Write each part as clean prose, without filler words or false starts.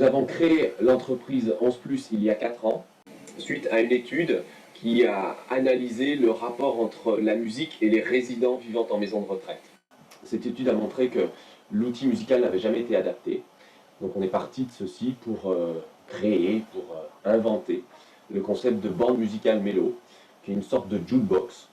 avons créé l'entreprise 11+ il y a 4 ans, suite à une étude qui a analysé le rapport entre la musique et les résidents vivant en maison de retraite. Cette étude a montré que l'outil musical n'avait jamais été adapté. Donc on est parti de ceci pour créer, pour inventer le concept de bande musicale mélo, qui est une sorte de jukebox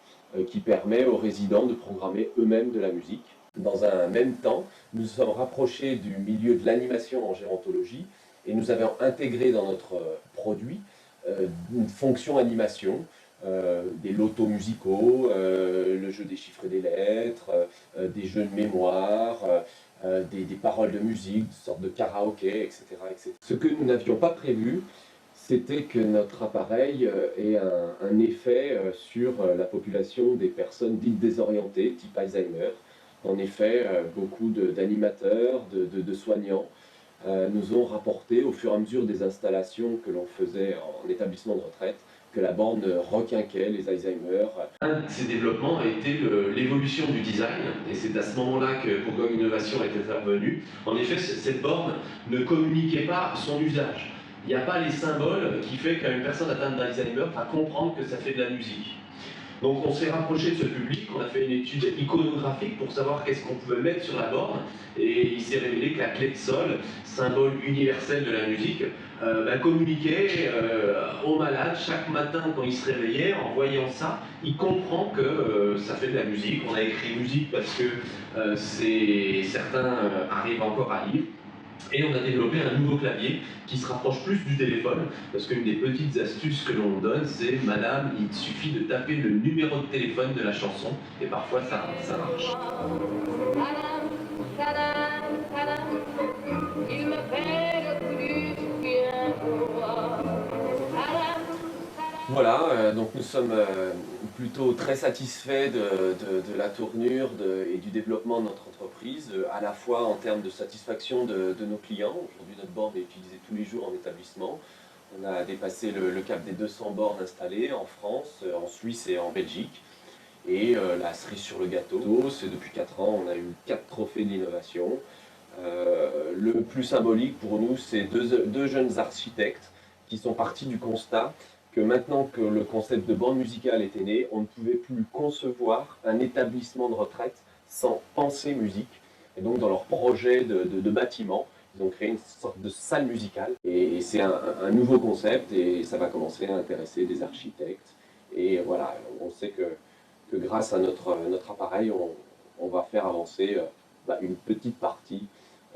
qui permet aux résidents de programmer eux-mêmes de la musique. Dans un même temps, nous nous sommes rapprochés du milieu de l'animation en gérontologie et nous avons intégré dans notre produit une fonction animation, des lotos musicaux, le jeu des chiffres et des lettres, des jeux de mémoire, des paroles de musique, des sortes de karaoké, etc., etc. Ce que nous n'avions pas prévu, c'était que notre appareil ait un effet sur la population des personnes dites désorientées, type Alzheimer. En effet, beaucoup d'animateurs, de soignants nous ont rapporté au fur et à mesure des installations que l'on faisait en établissement de retraite que la borne requinquait les Alzheimer. Un de ces développements a été l'évolution du design, et c'est à ce moment-là que Bourgogne Innovation est intervenue. En effet, cette borne ne communiquait pas son usage. Il n'y a pas les symboles qui fait qu'une personne atteinte d'Alzheimer va comprendre que ça fait de la musique. Donc on s'est rapproché de ce public, on a fait une étude iconographique pour savoir qu'est-ce qu'on pouvait mettre sur la borne, et il s'est révélé que la clé de sol, symbole universel de la musique, communiquait au malade chaque matin quand il se réveillait. En voyant ça, il comprend que ça fait de la musique. On a écrit musique parce que certains arrivent encore à lire. Et on a développé un nouveau clavier qui se rapproche plus du téléphone, parce qu'une des petites astuces que l'on donne, c'est « Madame, il suffit de taper le numéro de téléphone de la chanson », et parfois ça marche. Il me fait le coup du soupir pour moi. Voilà, donc nous sommes plutôt très satisfaits de la tournure et du développement de notre entreprise, à la fois en termes de satisfaction de nos clients. Aujourd'hui, notre borne est utilisée tous les jours en établissement. On a dépassé le cap des 200 bornes installées en France, en Suisse et en Belgique. Et la cerise sur le gâteau, c'est depuis 4 ans, on a eu 4 trophées d'innovation. Le plus symbolique pour nous, c'est deux jeunes architectes qui sont partis du constat que maintenant que le concept de bande musicale était né, on ne pouvait plus concevoir un établissement de retraite sans penser musique. Et donc dans leur projet de bâtiment, ils ont créé une sorte de salle musicale. Et c'est un nouveau concept, et ça va commencer à intéresser des architectes. Et voilà, on sait que grâce à notre appareil, on va faire avancer une petite partie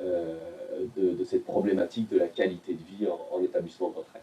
de cette problématique de la qualité de vie en établissement de retraite.